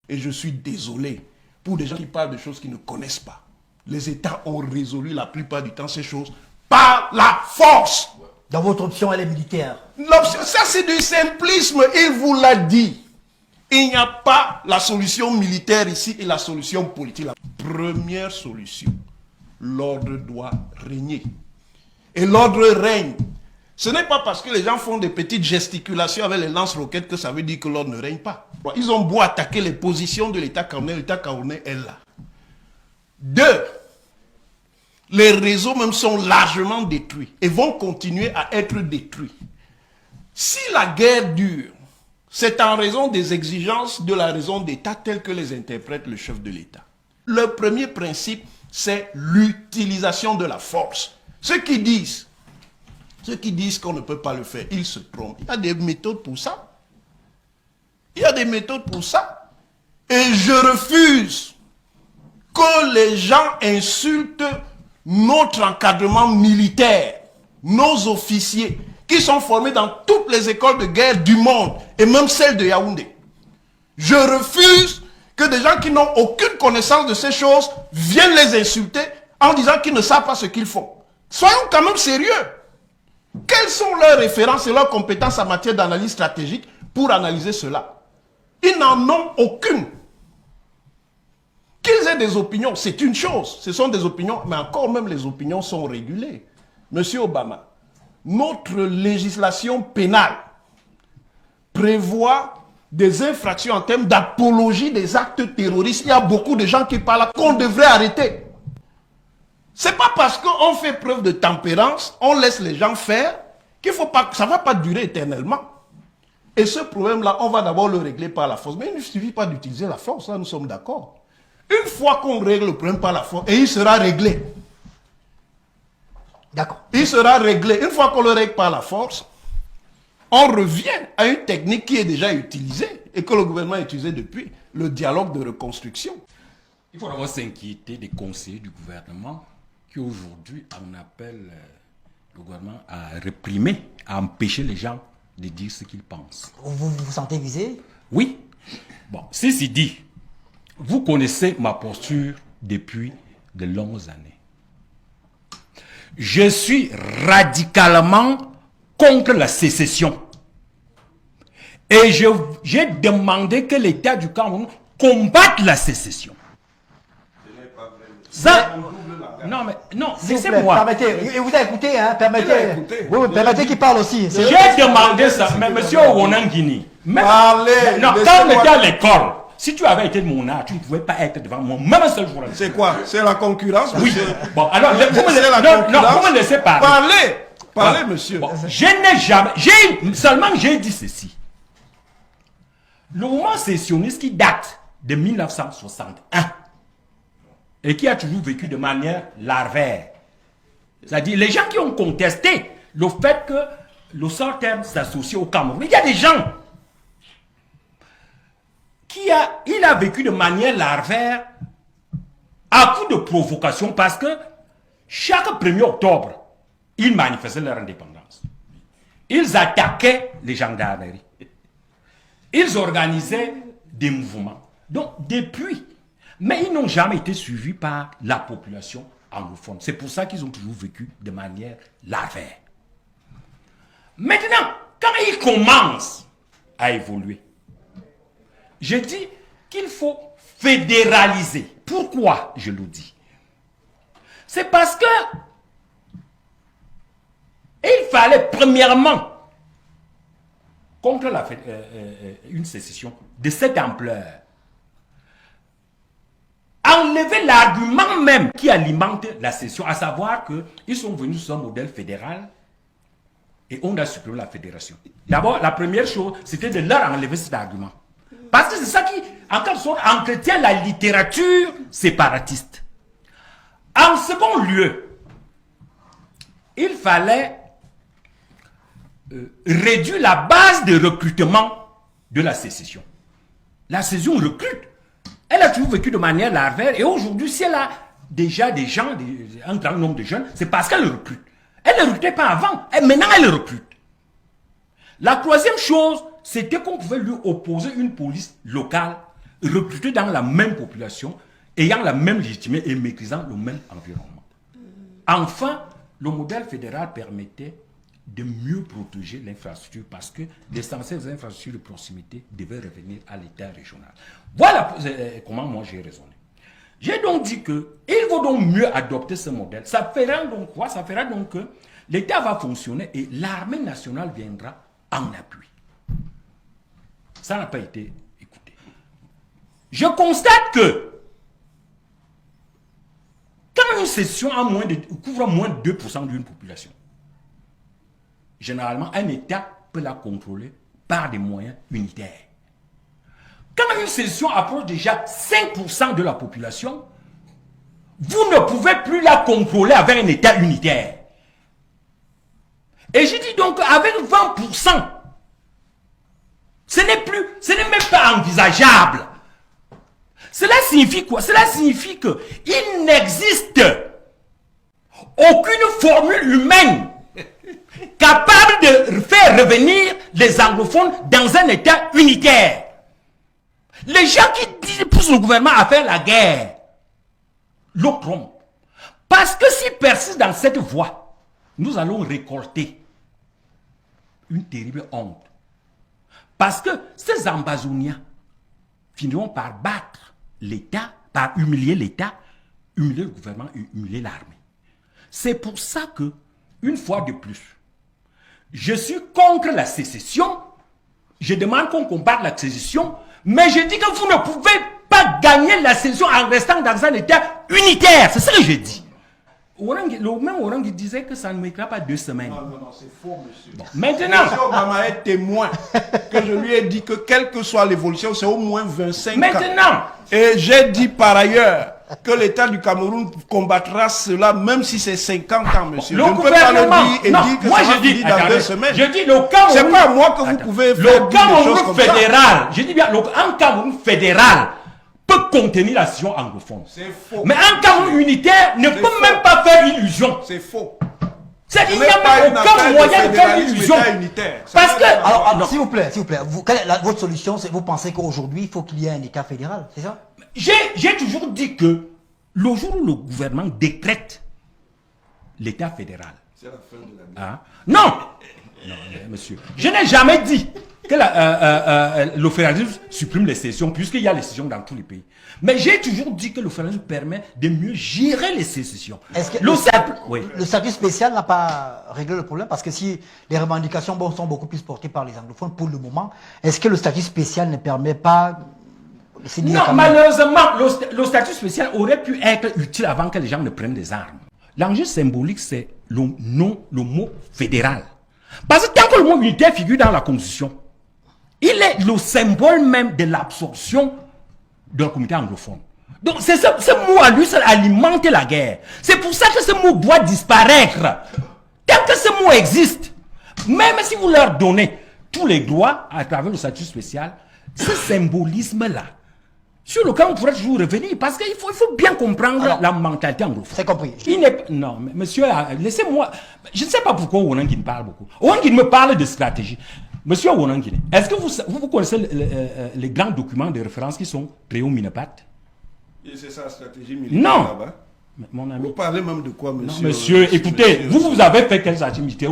Et je suis désolé pour des gens qui parlent de choses qu'ils ne connaissent pas. Les États ont résolu la plupart du temps ces choses par la force. Dans votre option, elle est militaire. L'option, ça c'est du simplisme, il vous l'a dit. Il n'y a pas la solution militaire ici et la solution politique. La première solution, l'ordre doit régner. Et l'ordre règne. Ce n'est pas parce que les gens font des petites gesticulations avec les lance-roquettes que ça veut dire que l'ordre ne règne pas. Ils ont beau attaquer les positions de l'État camerounais est là. 2. Les réseaux même sont largement détruits et vont continuer à être détruits. Si la guerre dure, c'est en raison des exigences de la raison d'État telles que les interprète le chef de l'État. Le premier principe, c'est l'utilisation de la force. Ceux qui disent qu'on ne peut pas le faire, ils se trompent. Il y a des méthodes pour ça. Il y a des méthodes pour ça. Et je refuse que les gens insultent notre encadrement militaire, nos officiers, qui sont formés dans toutes les écoles de guerre du monde, et même celles de Yaoundé. Je refuse que des gens qui n'ont aucune connaissance de ces choses viennent les insulter en disant qu'ils ne savent pas ce qu'ils font. Soyons quand même sérieux. Quelles sont leurs références et leurs compétences en matière d'analyse stratégique pour analyser cela? Ils n'en ont aucune. Qu'ils aient des opinions, c'est une chose. Ce sont des opinions, mais encore même les opinions sont régulées. Monsieur Obama, notre législation pénale prévoit des infractions en termes d'apologie des actes terroristes. Il y a beaucoup de gens qui parlent qu'on devrait arrêter. C'est pas parce qu'on fait preuve de tempérance, on laisse les gens faire, qu'il faut pas, ça ne va pas durer éternellement. Et ce problème-là, on va d'abord le régler par la force. Mais il ne suffit pas d'utiliser la force, là nous sommes d'accord. Une fois qu'on règle le problème par la force, et il sera réglé. D'accord. Il sera réglé. Une fois qu'on le règle par la force, on revient à une technique qui est déjà utilisée et que le gouvernement a utilisée depuis, le dialogue de reconstruction. Il faut d'abord s'inquiéter des conseillers du gouvernement qui aujourd'hui en appellent le gouvernement à réprimer, à empêcher les gens de dire ce qu'ils pensent. Vous vous sentez visé? Oui. Bon, ceci dit, vous connaissez ma posture depuis de longues années. Je suis radicalement contre la sécession. Et j'ai demandé que l'État du Cameroun combatte la sécession. Ça, non, mais non, laissez-moi. Permettez, et vous avez écouté, hein, permettez. Oui, permettez qu'il parle aussi. J'ai demandé ça, mais monsieur Owonangini, Parlez, non, quand on était à l'école, si tu avais été de mon âge, tu ne pouvais pas être devant moi, même un seul jour. C'est quoi? C'est la concurrence? Oui. Monsieur. Bon, alors, vous me laissez parler. Parlez, monsieur. Bon, je n'ai jamais, j'ai dit ceci. Le mouvement sécessionniste qui date de 1961 et qui a toujours vécu de manière larvaire. C'est-à-dire les gens qui ont contesté le fait que le Sortem s'associe au Cameroun. Il y a des gens il a vécu de manière larvaire à coup de provocation parce que chaque 1er octobre, ils manifestaient leur indépendance. Ils attaquaient les gendarmeries. Ils organisaient des mouvements. Donc, depuis, mais ils n'ont jamais été suivis par la population anglophone. C'est pour ça qu'ils ont toujours vécu de manière larvaire. Maintenant, quand ils commencent à évoluer, je dis qu'il faut fédéraliser. Pourquoi je le dis? C'est parce que il fallait premièrement, contre une sécession de cette ampleur, enlever l'argument même qui alimente la sécession, à savoir qu'ils sont venus sur un modèle fédéral et on a supprimé la fédération. D'abord, la première chose, c'était de leur enlever cet argument. Parce que c'est ça qui, en quelque sorte, entretient la littérature séparatiste. En second lieu, il fallait réduire la base de recrutement de la sécession. La sécession recrute. Elle a toujours vécu de manière larvaire et aujourd'hui, si elle a déjà des gens, un grand nombre de jeunes, c'est parce qu'elle recrute. Elle ne recrutait pas avant, maintenant elle recrute. La troisième chose, c'était qu'on pouvait lui opposer une police locale recrutés dans la même population, ayant la même légitimité et maîtrisant le même environnement. Enfin, le modèle fédéral permettait de mieux protéger l'infrastructure parce que l'essentiel des infrastructures de proximité devaient revenir à l'État régional. Voilà comment moi j'ai raisonné. J'ai donc dit qu'il vaut donc mieux adopter ce modèle. Ça fera donc quoi? Ça fera donc que l'État va fonctionner et l'armée nationale viendra en appui. Ça n'a pas été écouté. Je constate que quand une session couvre moins de 2% d'une population, généralement, un État peut la contrôler par des moyens unitaires. Quand une session approche déjà 5% de la population, vous ne pouvez plus la contrôler avec un État unitaire. Et je dis donc avec 20%, ce n'est même pas envisageable. Cela signifie quoi? Cela signifie qu'il n'existe aucune formule humaine capable de faire revenir les anglophones dans un État unitaire. Les gens qui poussent le gouvernement à faire la guerre le trompent. Parce que s'ils persistent dans cette voie, nous allons récolter une terrible honte. Parce que ces ambazoniens finiront par battre l'État, par humilier l'État, humilier le gouvernement et humilier l'armée. C'est pour ça que, une fois de plus, je suis contre la sécession. Je demande qu'on combatte la sécession, mais je dis que vous ne pouvez pas gagner la sécession en restant dans un État unitaire. C'est ça que je dis. Le même Orang disait que ça ne mettra pas 2 semaines. Non, c'est faux, monsieur. Bon, maintenant, Monsieur Obama est témoin que je lui ai dit que quelle que soit l'évolution, c'est au moins 25 ans. maintenant, Et j'ai dit par ailleurs que l'État du Cameroun combattra cela même si c'est 50 ans, monsieur. le je ne peux pas le gouvernement, dire et non, dire que moi ça va je dis, finir dans 2 semaines. je dis le Cameroun, C'est pas à moi que vous pouvez faire le dire des choses Cameroun comme ça. fédéral, je dis bien, un Cameroun fédéral peut contenir la session anglophone. C'est faux. Mais un Cameroun unitaire ne peut faux. même pas faire illusion. C'est faux. Il n'y a même aucun moyen de faire illusion. Parce que... Alors, s'il vous plaît, quelle est votre solution? Vous pensez qu'aujourd'hui, il faut qu'il y ait un État fédéral, c'est ça? J'ai toujours dit que le jour où le gouvernement décrète l'État fédéral... C'est la fin de la guerre. Hein? Non, monsieur. Je n'ai jamais dit que le fédéralisme supprime les sessions, puisqu'il y a les sessions dans tous les pays. Mais j'ai toujours dit que le fédéralisme permet de mieux gérer les sécessions. Est-ce que oui. le statut spécial n'a pas réglé le problème? Parce que si les revendications sont beaucoup plus portées par les anglophones pour le moment, est-ce que le statut spécial ne permet pas... Non, malheureusement, le statut spécial aurait pu être utile avant que les gens ne prennent des armes. L'enjeu symbolique, c'est le mot fédéral. Parce que tant que le mot unitaire figure dans la Constitution, il est le symbole même de l'absorption de la communauté anglophone. Donc, c'est ce mot à lui, ça alimente la guerre. C'est pour ça que ce mot doit disparaître. Tant que ce mot existe, même si vous leur donnez tous les droits à travers le statut spécial, ce symbolisme-là, sur lequel on pourrait toujours revenir, parce qu'il faut bien comprendre la mentalité anglophone. C'est compris. Non, mais monsieur, laissez-moi... Je ne sais pas pourquoi Wonangine parle beaucoup. Wonangine me parle de stratégie. Monsieur Wonangine, est-ce que vous connaissez les grands documents de référence qui sont créés au Minepat? Et c'est ça la stratégie militaire Non. là-bas? Mon ami. Vous parlez même de quoi, monsieur? Non, monsieur, écoutez, vous avez fait quelles activités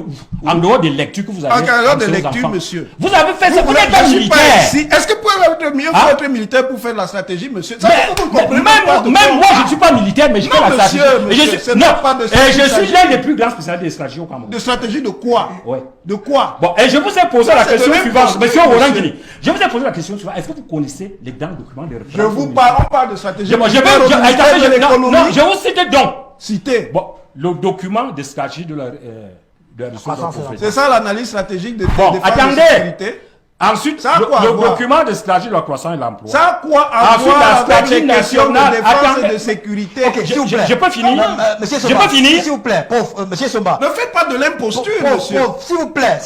en dehors des lectures que vous avez En dehors des enseignées aux lectures, enfants? monsieur. Vous avez fait ça, vous n'êtes n'êtes pas militaire. Est-ce que vous pouvez être mieux Hein? être militaire pour faire la stratégie, monsieur? Ça, Mais, vous comprenez même pas de moi, quoi je ne suis pas militaire, mais je fais la stratégie. monsieur, c'est Non, pas de et stratégie, je ça, suis l'un des plus grands spécialistes de stratégie au Cameroun. De stratégie de quoi? Ouais. De quoi? Bon, et je vous ai posé Ça, la c'est question de suivante, l'imposture, monsieur monsieur. Wonangine. Je vous ai posé la question suivante. Est-ce que vous connaissez les grands documents de référence? Je vous parle, on parle de stratégie. Non, je vous cite donc. Cité. Bon, le document de stratégie de la croissance, C'est ça l'analyse stratégique de Bon, défense et attendez. sécurité. Ensuite, Ça a quoi à le voir? document de stratégie de la croissance et l'emploi. Ça a quoi à Ensuite, voir la avec stratégie les questions de nationale. défense et Attendez. de sécurité? Ok, s'il vous plaît. Je peux finir? Monsieur Je Somba, peux finir? s'il vous plaît, monsieur Somba. Ne faites pas de l'imposture, monsieur. S'il vous plaît,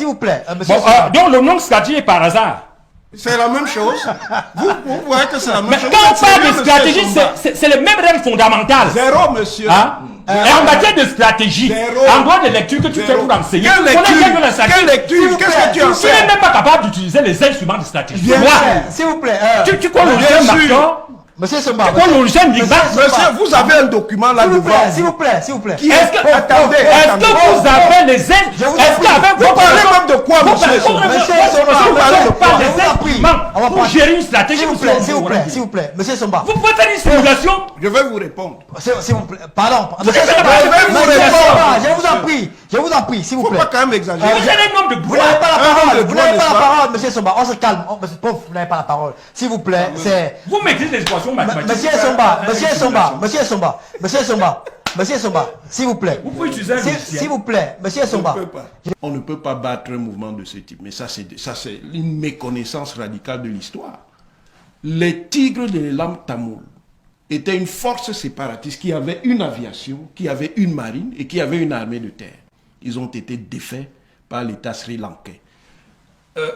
monsieur Bon, Somba. donc le nom de stratégie est par hasard. C'est la même chose. Vous voyez que c'est la même Mais chose. quand on Vous êtes parle de sérieux, stratégie, monsieur Somba? c'est les mêmes règles fondamentales. Zéro, monsieur. Hein? Et en matière de stratégie, Zéro. en droit de lecture que tu fais pour enseigner, Quelle tu connais lecture? la stratégie. Quelle lecture? Qu'est-ce que tu Tu n'es enseignes? même pas capable d'utiliser les instruments de stratégie. Bien Moi, sûr, s'il vous plaît. tu connais le Bien logiciel sûr. Martin, Monsieur Somba. tu connais le logiciel Big Bang. Monsieur, vous avez un document là S'il vous devant plaît, s'il vous. vous plaît, s'il vous plaît. Qui Est-ce que, Attendez, est-ce attendez. que vous avez les Je vous est-ce prie. qu'avec Vous parlez même de quoi, monsieur Monsieur Somba, vous parlez je vous en prie. des On va pour parler. gérer une stratégie. S'il vous plaît, s'il vous plaît, s'il vous plaît. Monsieur Somba. Vous pouvez faire une simulation. Je vais vous répondre. S'il vous plaît. Pardon. Monsieur faites Somba. pas de Monsieur simulation. Somba, je vous en prie. Je vous en prie, s'il vous Faut plaît. pas quand même Vous exagérer. êtes un homme de Vous n'avez droit. pas la Un homme parole. de Vous droit, n'avez pas n'est-ce la pas? parole, monsieur Somba. On se calme. Pauvre, vous n'avez pas la parole. S'il vous plaît, c'est. Vous maîtrisez les équations mathématiques. Monsieur Somba, monsieur Somba, monsieur Somba, monsieur Somba, monsieur Somba, s'il vous plaît. Vous pouvez utiliser un logiciel. S'il vous plaît, monsieur Somba. On ne peut pas battre un mouvement de ce type. Mais ça, c'est une méconnaissance radicale de l'histoire. Les tigres de l'Elam Tamoul étaient une force séparatiste qui avait une aviation, qui avait une marine et qui avait une armée de terre. Ils ont été défaits par l'État sri-lankais.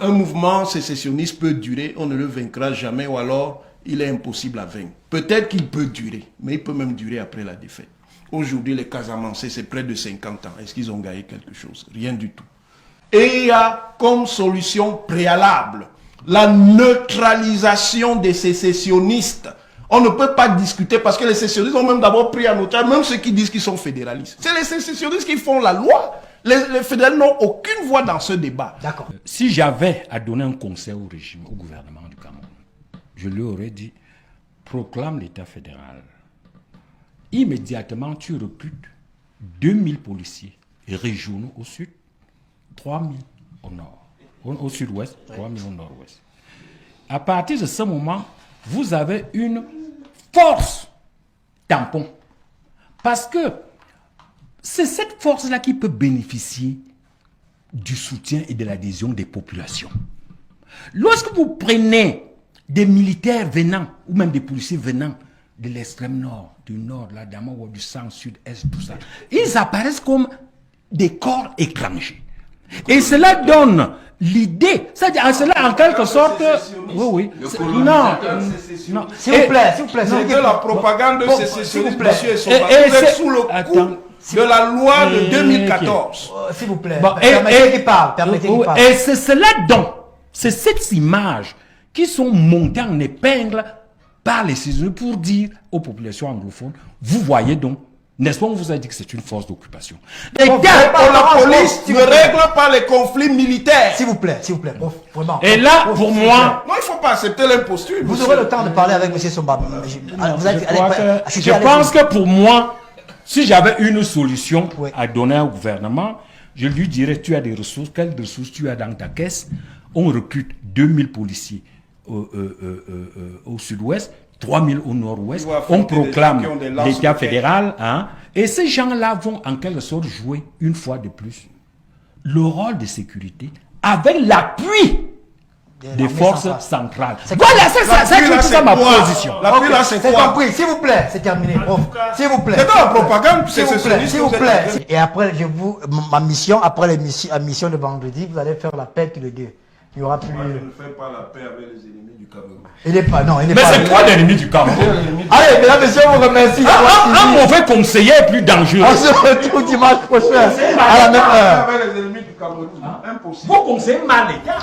Un mouvement sécessionniste peut durer, on ne le vaincra jamais, ou alors il est impossible à vaincre. Peut-être qu'il peut durer, mais il peut même durer après la défaite. Aujourd'hui, les Casamancés, c'est près de 50 ans. Est-ce qu'ils ont gagné quelque chose? Rien du tout. Et il y a comme solution préalable la neutralisation des sécessionnistes. On ne peut pas discuter parce que les sécessionnistes ont même d'abord pris en otage, même ceux qui disent qu'ils sont fédéralistes. C'est les sécessionnistes qui font la loi. Les fédéralistes n'ont aucune voix dans ce débat. D'accord. Si j'avais à donner un conseil au régime, au gouvernement du Cameroun, je lui aurais dit, proclame l'État fédéral. Immédiatement, tu recrutes 2000 policiers régionaux au sud, 3000 au nord, au sud-ouest, 3000 au nord-ouest. À partir de ce moment, vous avez une force tampon. Parce que c'est cette force-là qui peut bénéficier du soutien et de l'adhésion des populations. Lorsque vous prenez des militaires venant, ou même des policiers venant de l'extrême nord, du nord, là, d'Amawa, du centre, sud, est, tout ça, ils apparaissent comme des corps étrangers. Et cela donne l'idée, c'est-à-dire cela en quelque sorte, oui, non, S'il vous plaît, s'il vous plaît. C'est de la propagande sécessionniste, monsieur Somba. Et Vous êtes c'est- sous le coup Attends. de la loi de 2014. S'il vous plaît. Bon, Permettez qu'il parle. Permettez qu'il parle. Et c'est cela donc, c'est cette image qui sont montées en épingle par les citoyens pour dire aux populations anglophones, vous voyez donc, n'est-ce pas, on vous a dit que c'est une force d'occupation. Et Bon, là, La police ne règle pas les conflits militaires. S'il vous plaît, bon, vraiment. et là, pour S'il vous moi, Non, il ne faut pas accepter l'imposture. Vous monsieur. aurez le temps de parler avec M. Somba. je pense que pour moi, si j'avais une solution Oui. à donner au gouvernement, je lui dirais, tu as des ressources, quelles ressources tu as dans ta caisse? On recrute 2000 policiers au sud-ouest, 3000 au nord-ouest, Ils vont on affronter des proclame gens qui ont des lances l'État de fédéral, hein, et ces gens-là vont en quelque sorte jouer une fois de plus le rôle de sécurité avec l'appui des forces centrales. Voilà, c'est ça ma position. L'appui là, c'est C'est quoi? compris, s'il vous plaît, c'est terminé. S'il vous plaît. C'est dans la propagande S'il vous plaît, sécessionniste s'il vous que vous plaît. êtes- Et après, ma mission, après la mission de vendredi, vous allez faire la paix tous les deux. Il y aura plus. Moi, je ne fais pas la paix avec les ennemis du Cameroun. Il n'est pas, non, il n'est Mais pas. c'est quoi l'ennemi du Cameroun? Allez, mesdames, messieurs, on vous remercie. Un mauvais conseiller est plus dangereux. On se retrouve dimanche prochain à la même heure. Avec les ennemis du Cameroun. Impossible. Vous conseillez mal l'État.